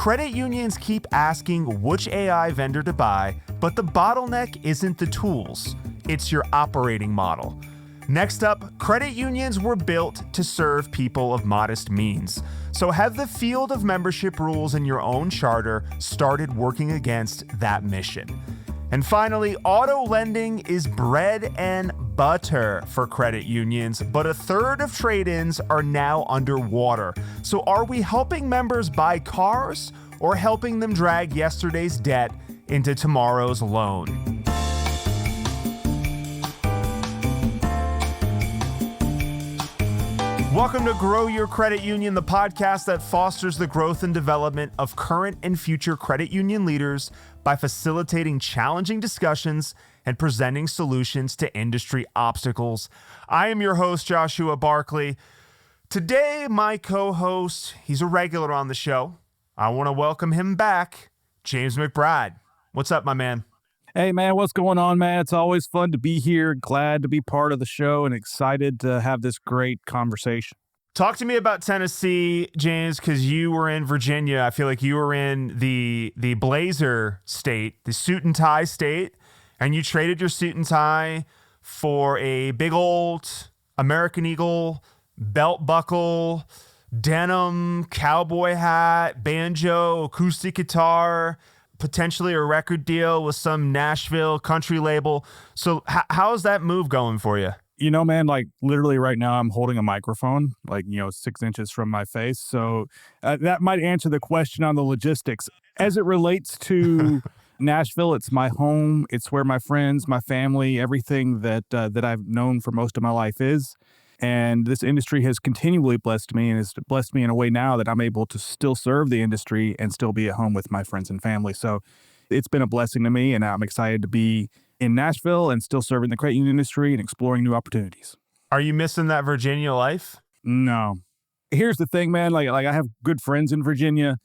Credit unions keep asking which AI vendor to buy, but the bottleneck isn't the tools, it's your operating model. Next up, credit unions were built to serve people of modest means. So have the field of membership rules in your own charter started working against that mission. And finally, auto lending is bread and butter for credit unions, but a third of trade-ins are now underwater. So are we helping members buy cars or helping them drag yesterday's debt into tomorrow's loan? Welcome to Grow Your Credit Union, the podcast that fosters the growth and development of current and future credit union leaders by facilitating challenging discussions and presenting solutions to industry obstacles. I am your host, Joshua Barkley. Today, my co-host, he's a regular on the show. I want to welcome him back, James McBride. What's up, my man? Hey, man, what's going on, man? It's always fun to be here. Glad to be part of the show and excited to have this great conversation. Talk to me about Tennessee, James, because you were in Virginia. I feel like you were in the blazer state, the suit and tie state, and you traded your suit and tie for a big old American Eagle belt buckle, denim, cowboy hat, banjo, acoustic guitar, potentially a record deal with some Nashville country label. So how's that move going for you? You know, man, like literally right now I'm holding a microphone, 6 inches from my face. So that might answer the question on the logistics. As it relates to Nashville, it's my home. It's where my friends, my family, everything that I've known for most of my life is. And this industry has continually blessed me, and it's blessed me in a way now that I'm able to still serve the industry and still be at home with my friends and family. So it's been a blessing to me, and I'm excited to be in Nashville and still serving the credit union industry and exploring new opportunities. Are you missing that Virginia life? No. Here's the thing, man. Like I have good friends in Virginia.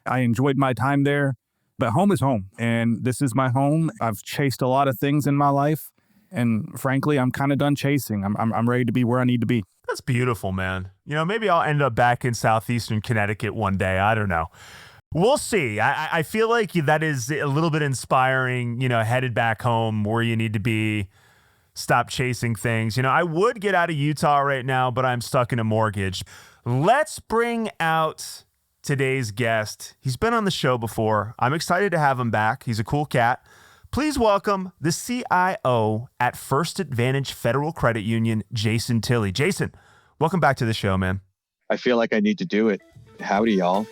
I enjoyed my time there, but home is home, and this is my home. I've chased a lot of things in my life. And frankly, I'm kind of done chasing. I'm ready to be where I need to be. That's beautiful, man. You know, maybe I'll end up back in southeastern Connecticut one day. I don't know. We'll see. I feel like that is a little bit inspiring, headed back home where you need to be, stop chasing things. I would get out of Utah right now, but I'm stuck in a mortgage. Let's bring out today's guest. He's been on the show before. I'm excited to have him back. He's a cool cat. Please welcome the CIO at First Advantage Federal Credit Union, Jason Tilley. Jason, welcome back to the show, man. I feel like I need to do it. Howdy, y'all.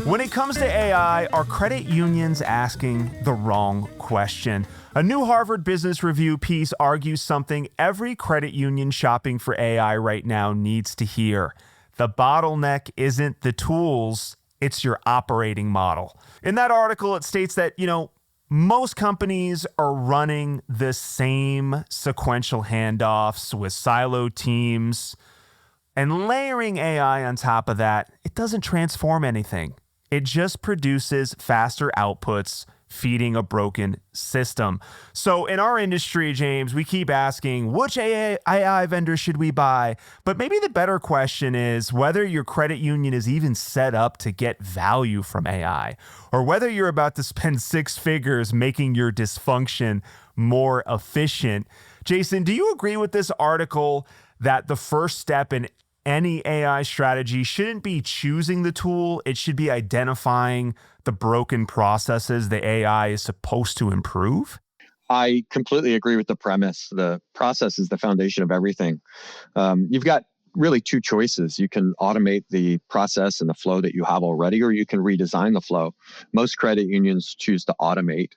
When it comes to AI, are credit unions asking the wrong question? A new Harvard Business Review piece argues something every credit union shopping for AI right now needs to hear. The bottleneck isn't the tools, it's your operating model. In that article, it states that, most companies are running the same sequential handoffs with siloed teams, and layering AI on top of that, it doesn't transform anything. It just produces faster outputs, feeding a broken system. So in our industry, James, we keep asking, which AI vendor should we buy? But maybe the better question is whether your credit union is even set up to get value from AI, or whether you're about to spend six figures making your dysfunction more efficient. Jason, do you agree with this article that the first step in any AI strategy shouldn't be choosing the tool, it should be identifying the broken processes the AI is supposed to improve? I completely agree with the premise. The process is the foundation of everything. You've got really two choices. You can automate the process and the flow that you have already, or you can redesign the flow. Most credit unions choose to automate.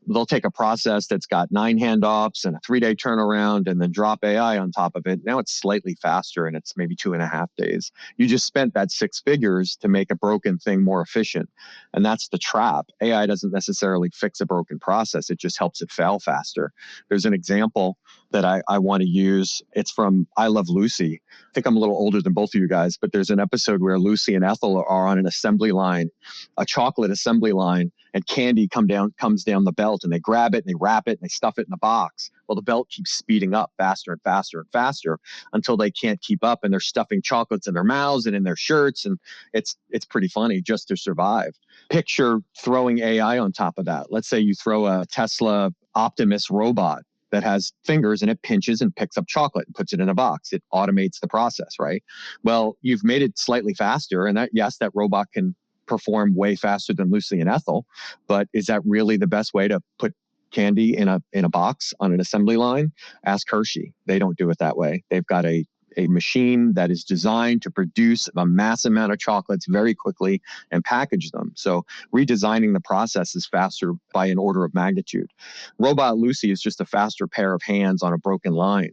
They'll take a process that's got 9 handoffs and a 3-day turnaround and then drop AI on top of it. Now it's slightly faster and it's maybe 2.5 days. You just spent that 6 figures to make a broken thing more efficient. And that's the trap. AI doesn't necessarily fix a broken process. It just helps it fail faster. There's an example that I want to use. It's from I Love Lucy. I think I'm a little older than both of you guys, but there's an episode where Lucy and Ethel are on an assembly line, a chocolate assembly line, and candy comes down the belt, and they grab it and they wrap it and they stuff it in a box. Well, the belt keeps speeding up faster and faster and faster until they can't keep up, and they're stuffing chocolates in their mouths and in their shirts, and it's pretty funny just to survive. Picture throwing AI on top of that. Let's say you throw a Tesla Optimus robot that has fingers, and it pinches and picks up chocolate and puts it in a box. It automates the process, right? Well, you've made it slightly faster, and that robot can perform way faster than Lucy and Ethel, but is that really the best way to put candy in a box on an assembly line? Ask Hershey. They don't do it that way. They've got a machine that is designed to produce a mass amount of chocolates very quickly and package them. So redesigning the process is faster by an order of magnitude. Robot Lucy is just a faster pair of hands on a broken line.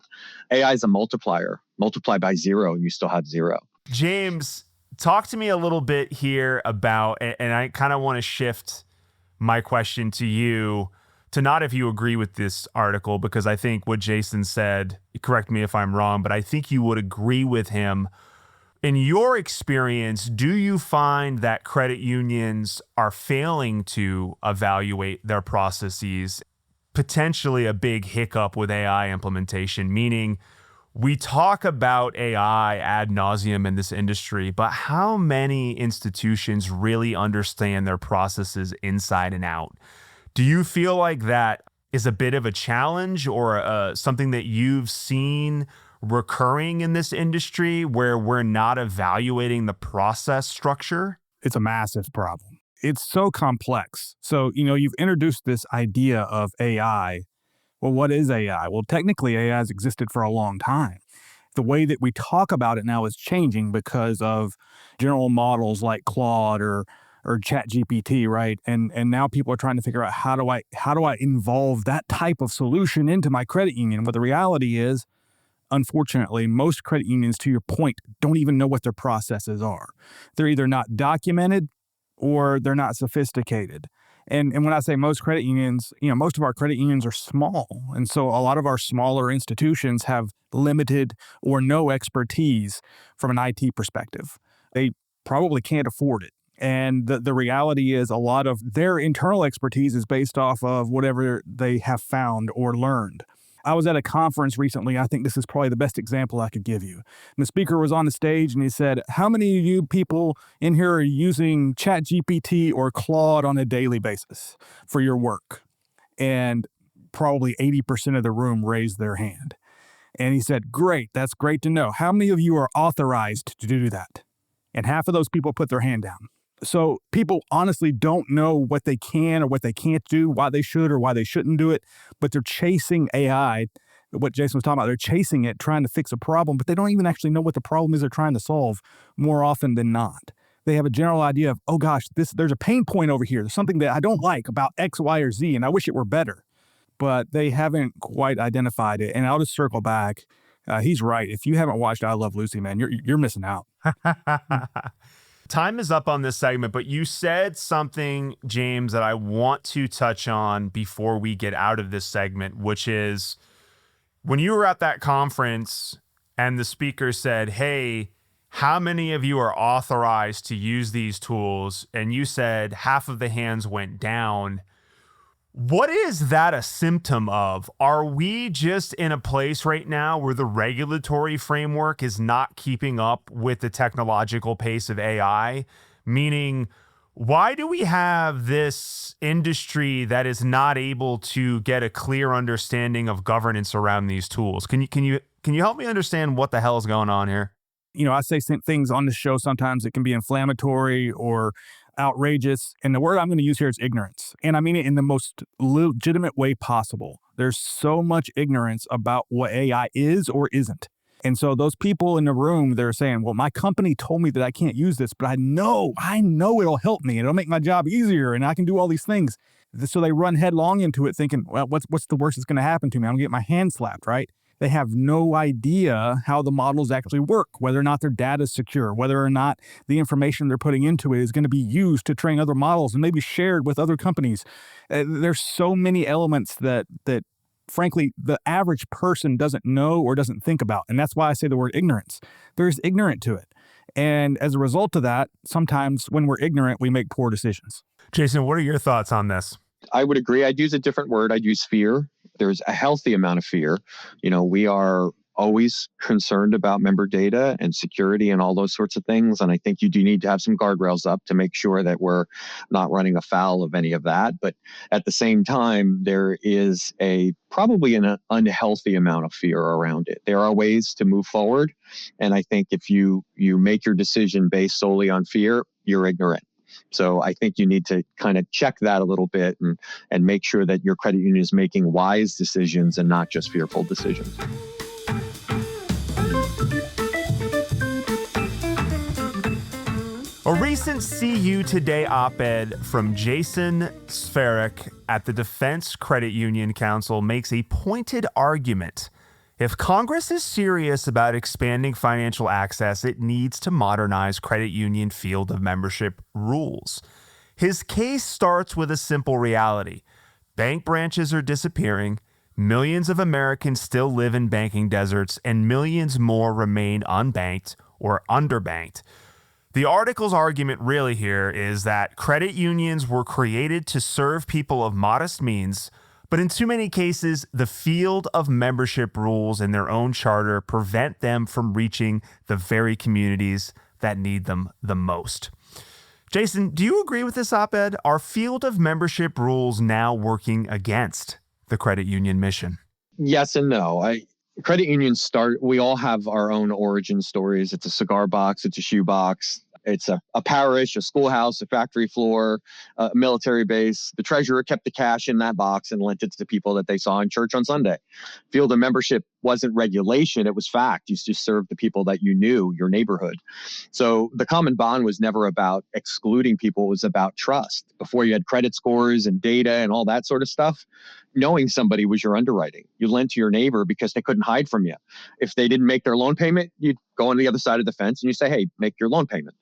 AI is a multiplier. Multiply by 0 and you still have 0. James, talk to me a little bit here about, and I kind of want to shift my question to you, to not if you agree with this article, because I think what Jason said, correct me if I'm wrong, but I think you would agree with him. In your experience, do you find that credit unions are failing to evaluate their processes? Potentially a big hiccup with AI implementation, meaning we talk about AI ad nauseum in this industry, but how many institutions really understand their processes inside and out? Do you feel like that is a bit of a challenge, or something that you've seen recurring in this industry where we're not evaluating the process structure? It's a massive problem. It's so complex. So, you've introduced this idea of AI. Well, what is AI? Well, technically, AI has existed for a long time. The way that we talk about it now is changing because of general models like Claude or ChatGPT, right? And now people are trying to figure out how do I involve that type of solution into my credit union? Well, the reality is, unfortunately, most credit unions, to your point, don't even know what their processes are. They're either not documented or they're not sophisticated. And when I say most credit unions, most of our credit unions are small. And so a lot of our smaller institutions have limited or no expertise from an IT perspective. They probably can't afford it. And the reality is a lot of their internal expertise is based off of whatever they have found or learned. I was at a conference recently. I think this is probably the best example I could give you. And the speaker was on the stage and he said, how many of you people in here are using ChatGPT or Claude on a daily basis for your work? And probably 80% of the room raised their hand. And he said, great, that's great to know. How many of you are authorized to do that? And half of those people put their hand down. So people honestly don't know what they can or what they can't do, why they should or why they shouldn't do it, but they're chasing AI, what Jason was talking about. They're chasing it, trying to fix a problem, but they don't even actually know what the problem is they're trying to solve more often than not. They have a general idea of, oh gosh, there's a pain point over here. There's something that I don't like about X, Y, or Z, and I wish it were better. But they haven't quite identified it. And I'll just circle back. He's right. If you haven't watched I Love Lucy, man, you're missing out. Time is up on this segment, but you said something, James, that I want to touch on before we get out of this segment, which is when you were at that conference and the speaker said, hey, how many of you are authorized to use these tools? And you said half of the hands went down. What is that a symptom of? Are we just in a place right now where the regulatory framework is not keeping up with the technological pace of AI? Meaning, why do we have this industry that is not able to get a clear understanding of governance around these tools? Can you help me understand what the hell is going on here? I say things on the show sometimes that can be inflammatory or outrageous. And the word I'm going to use here is ignorance. And I mean it in the most legitimate way possible. There's so much ignorance about what AI is or isn't. And so those people in the room, they're saying, well, my company told me that I can't use this, but I know it'll help me. It'll make my job easier and I can do all these things. So they run headlong into it thinking, well, what's the worst that's going to happen to me? I'm going to get my hand slapped, right? They have no idea how the models actually work, whether or not their data is secure, whether or not the information they're putting into it is going to be used to train other models and maybe shared with other companies. There's so many elements that frankly, the average person doesn't know or doesn't think about. And that's why I say the word ignorance. There's ignorant to it. And as a result of that, sometimes when we're ignorant, we make poor decisions. Jason, what are your thoughts on this? I would agree. I'd use a different word. I'd use fear. there's a healthy amount of fear. We are always concerned about member data and security and all those sorts of things. And I think you do need to have some guardrails up to make sure that we're not running afoul of any of that. But at the same time, there is probably an unhealthy amount of fear around it. There are ways to move forward. And I think if you make your decision based solely on fear, you're ignorant. So I think you need to kind of check that a little bit and make sure that your credit union is making wise decisions and not just fearful decisions. A recent CU Today op-ed from Jason Sferic at the Defense Credit Union Council makes a pointed argument. If Congress is serious about expanding financial access, it needs to modernize credit union field of membership rules. His case starts with a simple reality. Bank branches are disappearing, millions of Americans still live in banking deserts, and millions more remain unbanked or underbanked. The article's argument really here is that credit unions were created to serve people of modest means, but in too many cases, the field of membership rules in their own charter prevent them from reaching the very communities that need them the most. Jason, do you agree with this op-ed? Are field of membership rules now working against the credit union mission? Yes and no. Credit unions we all have our own origin stories. It's a cigar box, it's a shoe box, it's a parish, a schoolhouse, a factory floor, a military base. The treasurer kept the cash in that box and lent it to the people that they saw in church on Sunday. Field of membership wasn't regulation, it was fact. You just served the people that you knew, your neighborhood. So the common bond was never about excluding people, it was about trust. Before you had credit scores and data and all that sort of stuff, knowing somebody was your underwriting. You lent to your neighbor because they couldn't hide from you. If they didn't make their loan payment, you'd go on the other side of the fence and you say, hey, make your loan payment.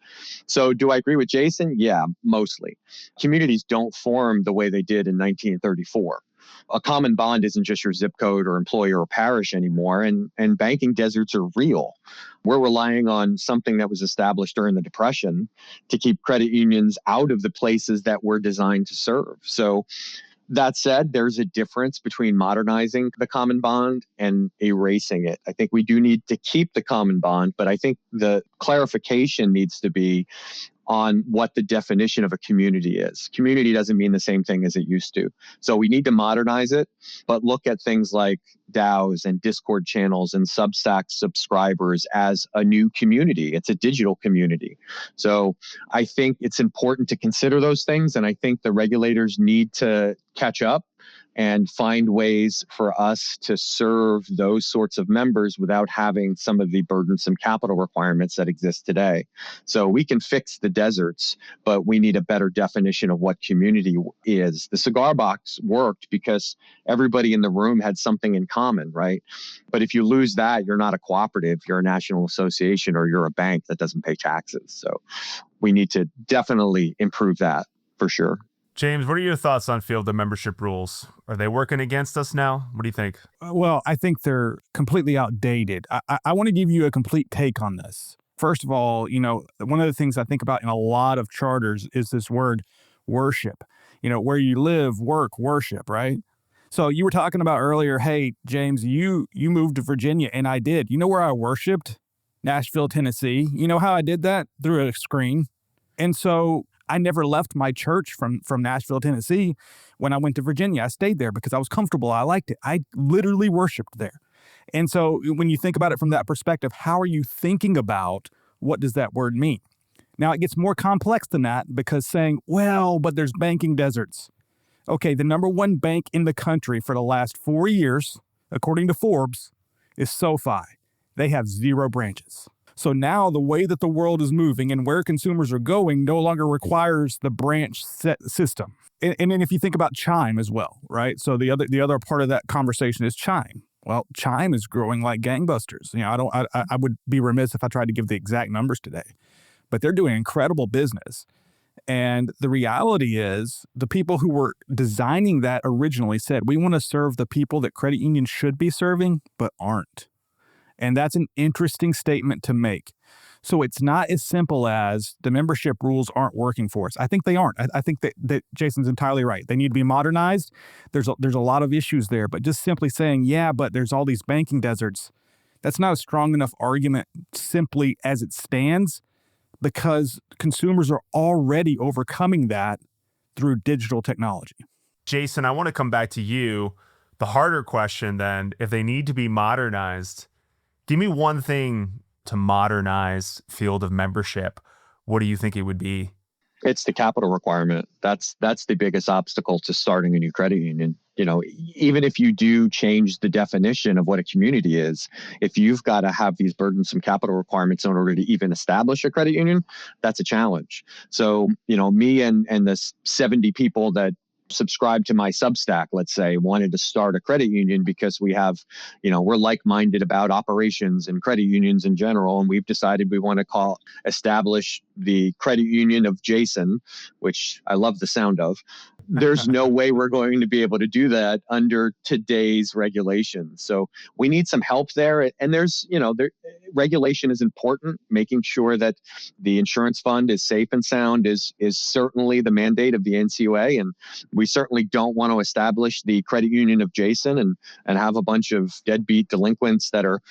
So do I agree with Jason? Yeah, mostly. Communities don't form the way they did in 1934. A common bond isn't just your zip code or employer or parish anymore, and banking deserts are real. We're relying on something that was established during the Depression to keep credit unions out of the places that we're designed to serve. So that said, there's a difference between modernizing the common bond and erasing it. I think we do need to keep the common bond, but I think the clarification needs to be on what the definition of a community is. Community doesn't mean the same thing as it used to. So we need to modernize it, but look at things like DAOs and Discord channels and Substack subscribers as a new community. It's a digital community. So I think it's important to consider those things. And I think the regulators need to catch up and find ways for us to serve those sorts of members without having some of the burdensome capital requirements that exist today. So we can fix the deserts, but we need a better definition of what community is. The cigar box worked because everybody in the room had something in common, right? But if you lose that, you're not a cooperative, you're a national association, or you're a bank that doesn't pay taxes. So we need to definitely improve that for sure. James, what are your thoughts on field of membership rules? Are they working against us now? What do you think? Well, I think they're completely outdated. I want to give you a complete take on this. First of all, one of the things I think about in a lot of charters is this word worship. Where you live, work, worship, right? So you were talking about earlier, hey, James, you moved to Virginia, and I did. You know where I worshiped? Nashville, Tennessee. You know how I did that? Through a screen. And so I never left my church from Nashville, Tennessee. When I went to Virginia, I stayed there because I was comfortable. I liked it. I literally worshiped there. And so when you think about it from that perspective, how are you thinking about what does that word mean? Now, it gets more complex than that because saying, well, but there's banking deserts. Okay, the number one bank in the country for the last 4 years, according to Forbes, is SoFi. They have 0 branches. So now the way that the world is moving and where consumers are going no longer requires the branch system. And then if you think about Chime as well, right? So the other part of that conversation is Chime. Well, Chime is growing like gangbusters. I would be remiss if I tried to give the exact numbers today, but they're doing incredible business. And the reality is the people who were designing that originally said, we want to serve the people that credit unions should be serving, but aren't. And that's an interesting statement to make. So it's not as simple as the membership rules aren't working for us. I think they aren't. I think that Jason's entirely right. They need to be modernized. There's a lot of issues there, but just simply saying, yeah, but there's all these banking deserts, that's not a strong enough argument simply as it stands, because consumers are already overcoming that through digital technology. Jason, I want to come back to you. The harder question then, if they need to be modernized, give me one thing to modernize field of membership. What do you think it would be? It's the capital requirement. That's the biggest obstacle to starting a new credit union. Even if you do change the definition of what a community is, if you've got to have these burdensome capital requirements in order to even establish a credit union, that's a challenge. So, me and the 70 people that subscribe to my Substack, let's say, wanted to start a credit union because we have, we're like-minded about operations and credit unions in general. And we've decided we want to establish the credit union of Jason, which I love the sound of. There's no way we're going to be able to do that under today's regulations. So we need some help there. And there's, regulation is important. Making sure that the insurance fund is safe and sound is certainly the mandate of the NCUA. And we certainly don't want to establish the credit union of Jason and have a bunch of deadbeat delinquents that are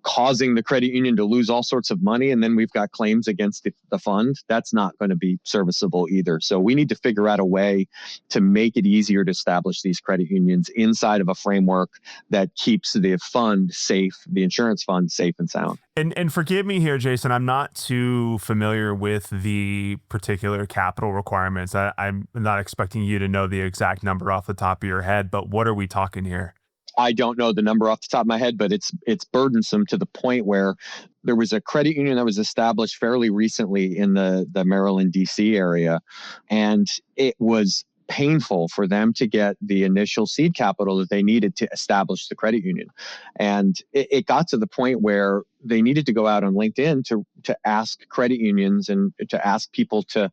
causing the credit union to lose all sorts of money. And then we've got claims against the fund. That's not going to be serviceable either. So we need to figure out a way to make it easier to establish these credit unions inside of a framework that keeps the fund safe, the insurance fund safe and sound. And forgive me here, Jason, I'm not too familiar with the particular capital requirements. I'm not expecting you to know the exact number off the top of your head, but what are we talking here? I don't know the number off the top of my head, but it's burdensome to the point where there was a credit union that was established fairly recently in the Maryland, D.C. area, and it was painful for them to get the initial seed capital that they needed to establish the credit union. And it got to the point where they needed to go out on LinkedIn to ask credit unions and to ask people to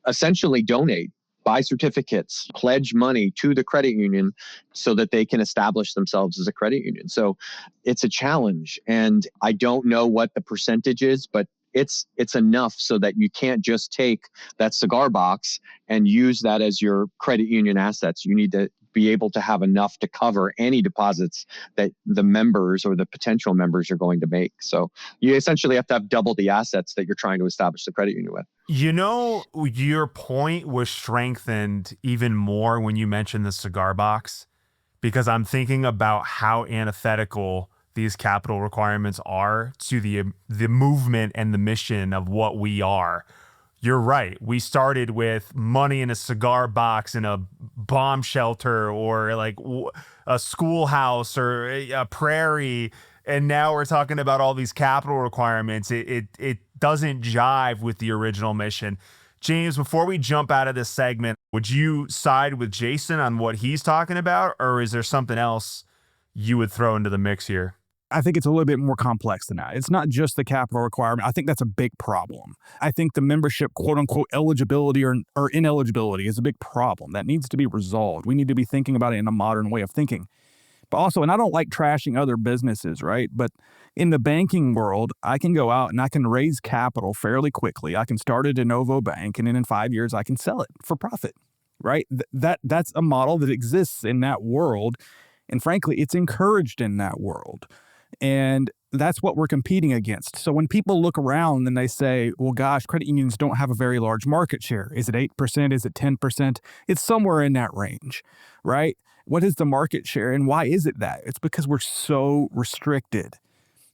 essentially donate, buy certificates, pledge money to the credit union so that they can establish themselves as a credit union. So it's a challenge. And I don't know what the percentage is, but it's enough so that you can't just take that cigar box and use that as your credit union assets. You need to be able to have enough to cover any deposits that the members or the potential members are going to make. So you essentially have to have double the assets that you're trying to establish the credit union with. Your point was strengthened even more when you mentioned the cigar box, because I'm thinking about how antithetical these capital requirements are to the movement and the mission of what we are. You're right. We started with money in a cigar box in a bomb shelter or like a schoolhouse or a prairie. And now we're talking about all these capital requirements. It doesn't jive with the original mission. James, before we jump out of this segment, would you side with Jason on what he's talking about? Or is there something else you would throw into the mix here? I think it's a little bit more complex than that. It's not just the capital requirement. I think that's a big problem. I think the membership, quote unquote, eligibility or ineligibility is a big problem that needs to be resolved. We need to be thinking about it in a modern way of thinking. But also, and I don't like trashing other businesses, right? But in the banking world, I can go out and I can raise capital fairly quickly. I can start a de novo bank, and then in 5 years, I can sell it for profit, right? That's a model that exists in that world. And frankly, it's encouraged in that world. And that's what we're competing against. So when people look around and they say, well, gosh, credit unions don't have a very large market share. Is it 8%? Is it 10%? It's somewhere in that range, right? What is the market share and why is it that? It's because we're so restricted.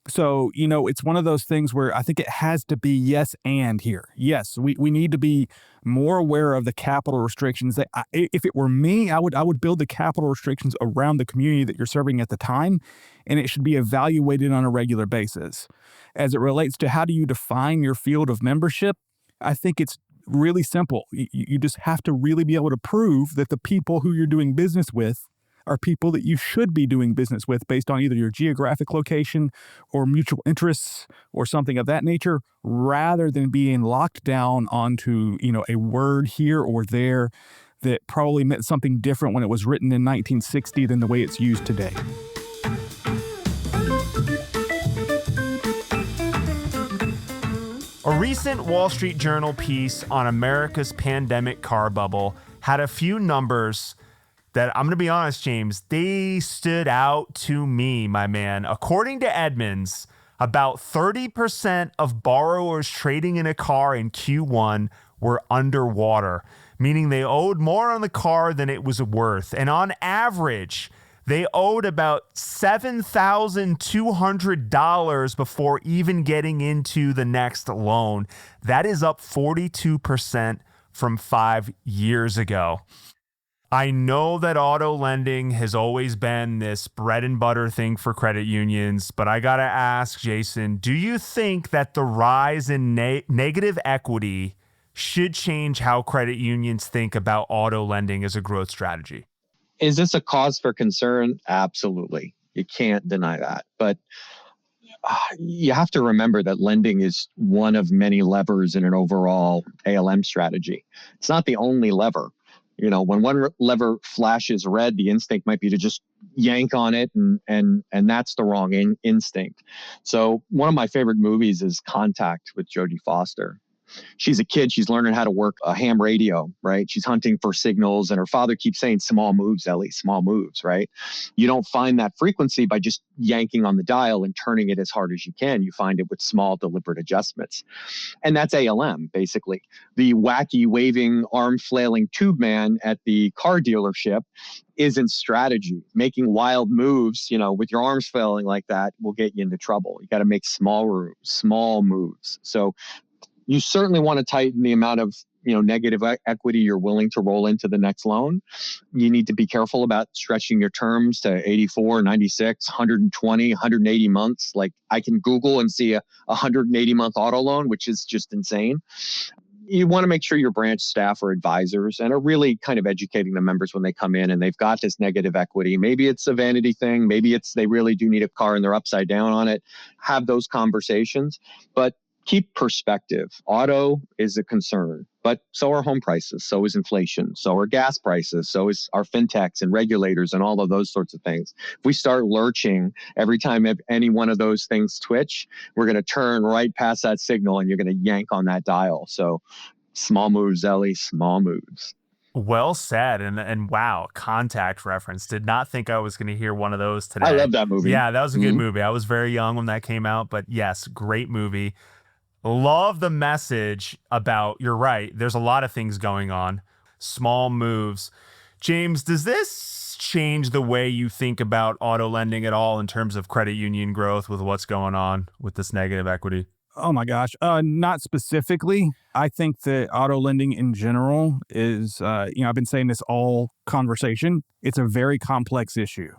So, it's one of those things where I think it has to be yes and here. Yes, we need to be more aware of the capital restrictions. If it were me, I would build the capital restrictions around the community that you're serving at the time, and it should be evaluated on a regular basis. As it relates to how do you define your field of membership, I think it's really simple. You just have to really be able to prove that the people who you're doing business with are people that you should be doing business with based on either your geographic location or mutual interests or something of that nature, rather than being locked down onto, a word here or there that probably meant something different when it was written in 1960 than the way it's used today. A recent Wall Street Journal piece on America's pandemic car bubble had a few numbers that, I'm going to be honest, James, they stood out to me, my man. According to Edmunds, about 30% of borrowers trading in a car in Q1 were underwater, meaning they owed more on the car than it was worth. And on average, they owed about $7,200 before even getting into the next loan. That is up 42% from 5 years ago. I know that auto lending has always been this bread and butter thing for credit unions, but I got to ask, Jason, do you think that the rise in negative equity should change how credit unions think about auto lending as a growth strategy? Is this a cause for concern? Absolutely. You can't deny that. But you have to remember that lending is one of many levers in an overall ALM strategy. It's not the only lever. You know, when one lever flashes red, the instinct might be to just yank on it, and that's the wrong instinct. So one of my favorite movies is Contact with Jodie Foster. She's a kid. She's learning how to work a ham radio, right? She's hunting for signals, and her father keeps saying, small moves, Ellie, small moves, right? You don't find that frequency by just yanking on the dial and turning it as hard as you can. You find it with small, deliberate adjustments. And that's ALM, basically. The wacky, waving, arm flailing tube man at the car dealership isn't strategy. Making wild moves, you know, with your arms flailing like that will get you into trouble. You got to make small moves. So you certainly want to tighten the amount of, you know, negative equity you're willing to roll into the next loan. You need to be careful about stretching your terms to 84, 96, 120, 180 months. Like, I can Google and see a 180-month auto loan, which is just insane. You want to make sure your branch staff or advisors and are really kind of educating the members when they come in and they've got this negative equity. Maybe it's a vanity thing. Maybe it's they really do need a car and they're upside down on it. Have those conversations. But keep perspective. Auto is a concern, but so are home prices. So is inflation. So are gas prices. So is our fintechs and regulators and all of those sorts of things. If we start lurching every time any one of those things twitch, we're going to turn right past that signal and you're going to yank on that dial. So small moves, Ellie, small moves. Well said. And wow, Contact reference. Did not think I was going to hear one of those today. I love that movie. Yeah, that was a good movie. I was very young when that came out, but yes, great movie. Love the message about, you're right, there's a lot of things going on, small moves. James, does this change the way you think about auto lending at all in terms of credit union growth with what's going on with this negative equity? Oh my gosh. Not specifically. I think that auto lending in general is, I've been saying this all conversation. It's a very complex issue.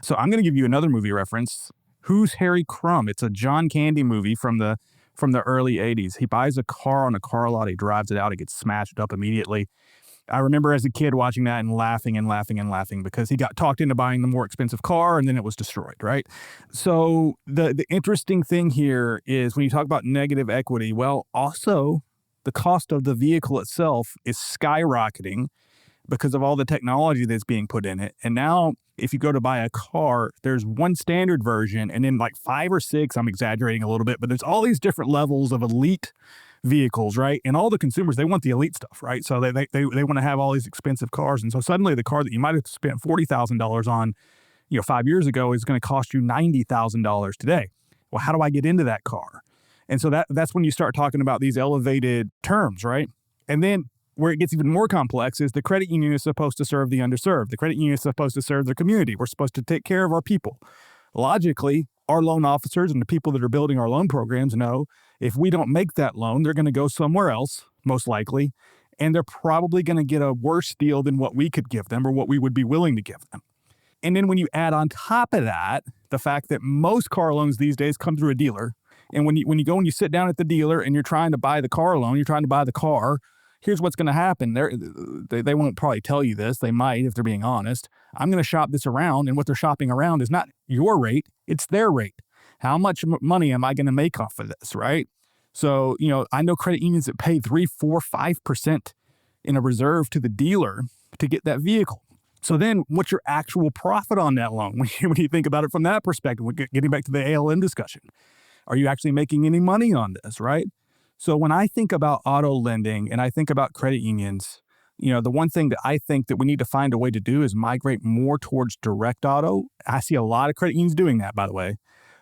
So I'm going to give you another movie reference. Who's Harry Crumb? It's a John Candy movie from the early 80s. He buys a car on a car lot. He drives it out. It gets smashed up immediately. I remember as a kid watching that and laughing because he got talked into buying the more expensive car and then it was destroyed, right? So the interesting thing here is when you talk about negative equity, well, also the cost of the vehicle itself is skyrocketing because of all the technology that's being put in it. And now if you go to buy a car, there's one standard version and then like 5 or 6, I'm exaggerating a little bit, but there's all these different levels of elite vehicles, right? And all the consumers, they want the elite stuff, right? So they want to have all these expensive cars. And so suddenly the car that you might have spent $40,000 on, 5 years ago is going to cost you $90,000 today. Well, how do I get into that car? And so that's when you start talking about these elevated terms, right? And then where it gets even more complex is the credit union is supposed to serve the underserved. The credit union is supposed to serve the community. We're supposed to take care of our people. Logically, our loan officers and the people that are building our loan programs know if we don't make that loan, they're going to go somewhere else, most likely, and they're probably going to get a worse deal than what we could give them or what we would be willing to give them. And then when you add on top of that, the fact that most car loans these days come through a dealer, and when you go and you sit down at the dealer and you're trying to buy the car loan, you're trying to buy the car, here's what's going to happen. They won't probably tell you this. They might if they're being honest. I'm going to shop this around, and what they're shopping around is not your rate, it's their rate. How much money am I going to make off of this, right? So, I know credit unions that pay 3%, 4%, 5% in a reserve to the dealer to get that vehicle. So then what's your actual profit on that loan when you think about it from that perspective? Getting back to the ALM discussion. Are you actually making any money on this, right? So when I think about auto lending and I think about credit unions, the one thing that I think that we need to find a way to do is migrate more towards direct auto. I see a lot of credit unions doing that, by the way,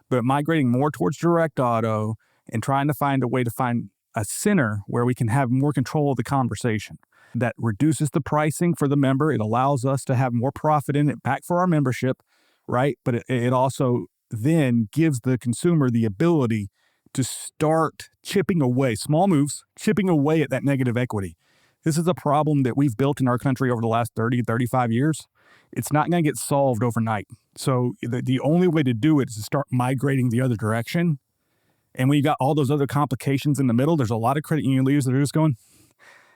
but migrating more towards direct auto and trying to find a way to find a center where we can have more control of the conversation. That reduces the pricing for the member. It allows us to have more profit in it back for our membership, right? But it also then gives the consumer the ability to start chipping away, small moves, chipping away at that negative equity. This is a problem that we've built in our country over the last 30, 35 years. It's not going to get solved overnight. So the only way to do it is to start migrating the other direction. And when you got all those other complications in the middle, there's a lot of credit union leaders that are just going,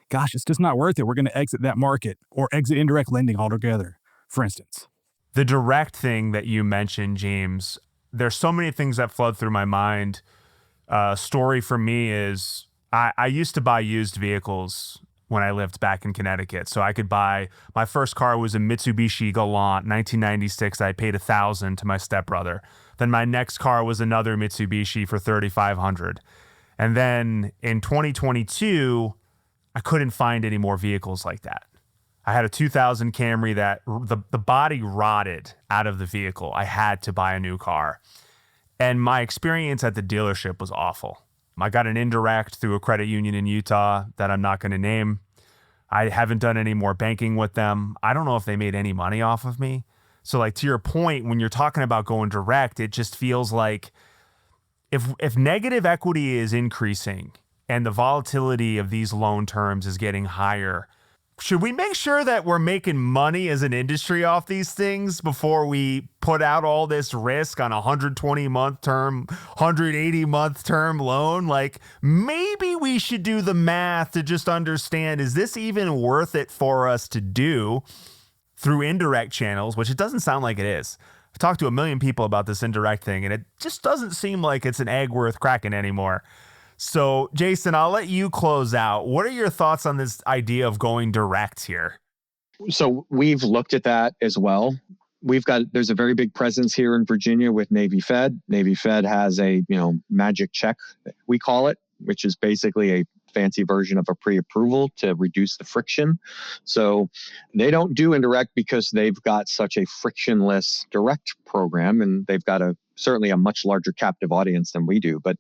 gosh, it's just not worth it. We're going to exit that market or exit indirect lending altogether, for instance. The direct thing that you mentioned, James, there's so many things that flood through my mind. Story for me is I used to buy used vehicles when I lived back in Connecticut. So I could buy, my first car was a Mitsubishi Galant, 1996. I paid $1,000 to my stepbrother. Then my next car was another Mitsubishi for $3,500. And then in 2022, I couldn't find any more vehicles like that. I had a 2000 Camry that the body rotted out of the vehicle. I had to buy a new car. And my experience at the dealership was awful. I got an indirect through a credit union in Utah that I'm not going to name. I haven't done any more banking with them. I don't know if they made any money off of me. So like to your point, when you're talking about going direct, it just feels like if negative equity is increasing and the volatility of these loan terms is getting higher, should we make sure that we're making money as an industry off these things before we put out all this risk on a 120-month term, 180-month term loan? Like maybe we should do the math to just understand, is this even worth it for us to do through indirect channels, which it doesn't sound like it is. I've talked to a million people about this indirect thing, and it just doesn't seem like it's an egg worth cracking anymore. So, Jason, I'll let you close out. What are your thoughts on this idea of going direct here? So we've looked at that as well. There's a very big presence here in Virginia with Navy Fed. Navy Fed has a, magic check, we call it, which is basically a fancy version of a pre-approval to reduce the friction. So they don't do indirect because they've got such a frictionless direct program, and they've got certainly a much larger captive audience than we do. But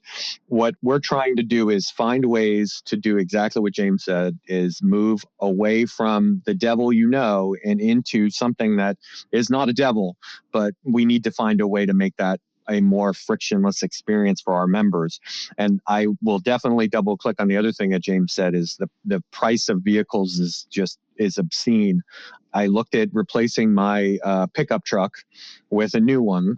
what we're trying to do is find ways to do exactly what James said, is move away from the devil, and into something that is not a devil, but we need to find a way to make that a more frictionless experience for our members. And I will definitely double click on the other thing that James said, is the price of vehicles is obscene. I looked at replacing my pickup truck with a new one.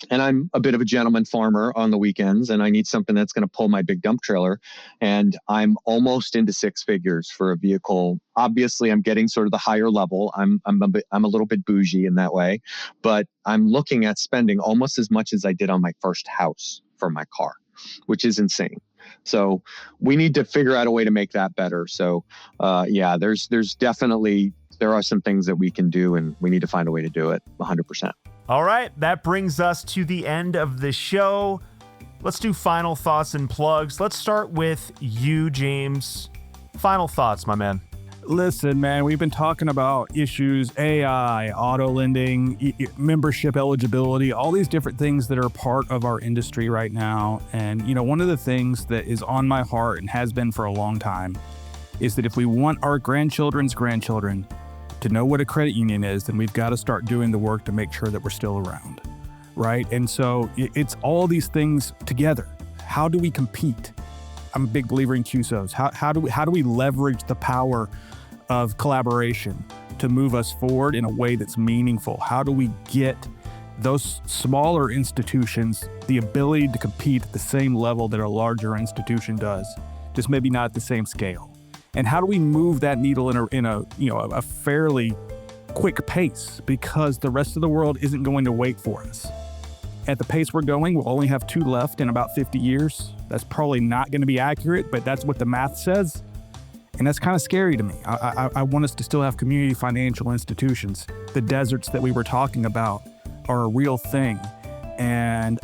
And I'm a bit of a gentleman farmer on the weekends, and I need something that's going to pull my big dump trailer. And I'm almost into six figures for a vehicle. Obviously, I'm getting sort of the higher level. I'm a little bit bougie in that way, but I'm looking at spending almost as much as I did on my first house for my car, which is insane. So we need to figure out a way to make that better. So there's definitely, there are some things that we can do, and we need to find a way to do it 100%. All right, that brings us to the end of the show. Let's do final thoughts and plugs. Let's start with you, James. Final thoughts, my man. Listen, man, we've been talking about issues, AI, auto lending, membership eligibility, all these different things that are part of our industry right now. And, one of the things that is on my heart and has been for a long time is that if we want our grandchildren's grandchildren to know what a credit union is, then we've got to start doing the work to make sure that we're still around, right? And so it's all these things together. How do we compete? I'm a big believer in QSOs. How do we leverage the power of collaboration to move us forward in a way that's meaningful? How do we get those smaller institutions the ability to compete at the same level that a larger institution does, just maybe not at the same scale? And how do we move that needle in a fairly quick pace, because the rest of the world isn't going to wait for us. At the pace we're going, we'll only have 2 left in about 50 years. That's probably not going to be accurate, but that's what the math says. And that's kind of scary to me. I want us to still have community financial institutions. The deserts that we were talking about are a real thing. And,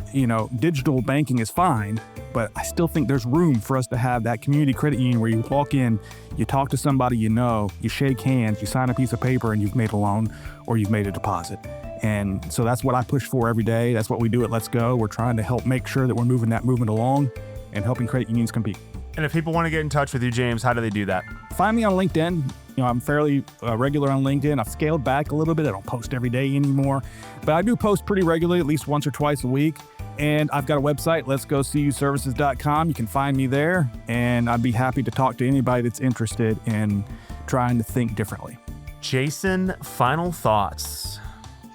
digital banking is fine, but I still think there's room for us to have that community credit union where you walk in, you talk to somebody you know, you shake hands, you sign a piece of paper, and you've made a loan or you've made a deposit. And so that's what I push for every day. That's what we do at Let's Go. We're trying to help make sure that we're moving that movement along and helping credit unions compete. And if people want to get in touch with you, James, how do they do that? Find me on LinkedIn. I'm fairly regular on LinkedIn. I've scaled back a little bit. I don't post every day anymore, but I do post pretty regularly, at least once or twice a week. And I've got a website, letsgocuservices.com. You can find me there, and I'd be happy to talk to anybody that's interested in trying to think differently. Jason, final thoughts.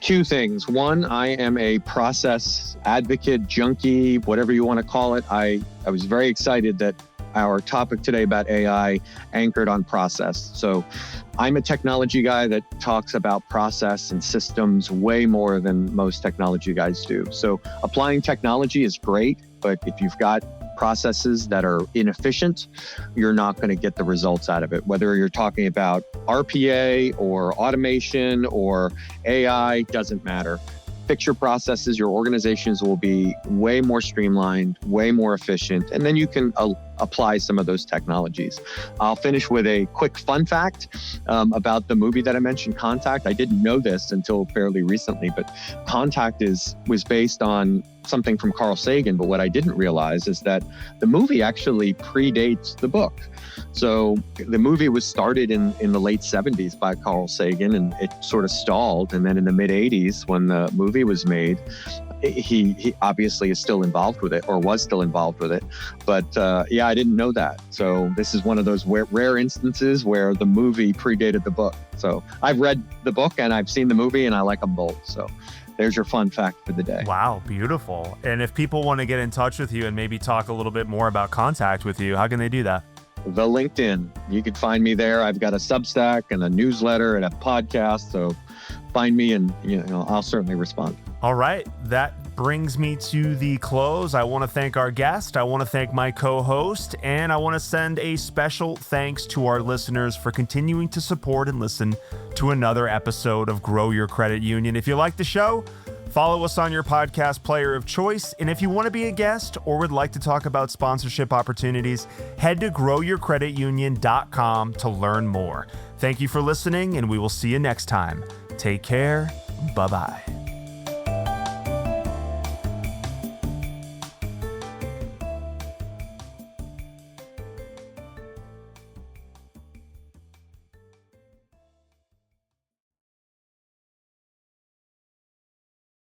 Two things. One, I am a process advocate, junkie, whatever you want to call it. I was very excited that our topic today about AI anchored on process. So I'm a technology guy that talks about process and systems way more than most technology guys do. So applying technology is great, but if you've got processes that are inefficient, you're not going to get the results out of it. Whether you're talking about RPA or automation or AI, doesn't matter. Fix your processes, your organizations will be way more streamlined, way more efficient, and then you can apply some of those technologies. I'll finish with a quick fun fact about the movie that I mentioned, Contact. I didn't know this until fairly recently, but Contact was based on something from Carl Sagan, but what I didn't realize is that the movie actually predates the book. So the movie was started in the late 70s by Carl Sagan, and it sort of stalled. And then in the mid 80s, when the movie was made, he obviously is still involved with it, or was still involved with it. But yeah, I didn't know that. So this is one of those rare instances where the movie predated the book. So I've read the book and I've seen the movie, and I like them both. So there's your fun fact for the day. Wow, beautiful. And if people want to get in touch with you and maybe talk a little bit more about Contact with you, how can they do that? The LinkedIn. You can find me there. I've got a Substack and a newsletter and a podcast. So find me, and I'll certainly respond. All right. That brings me to the close. I want to thank our guest. I want to thank my co-host, and I want to send a special thanks to our listeners for continuing to support and listen to another episode of Grow Your Credit Union. If you like the show, follow us on your podcast player of choice. And if you want to be a guest or would like to talk about sponsorship opportunities, head to growyourcreditunion.com to learn more. Thank you for listening, and we will see you next time. Take care. Bye-bye.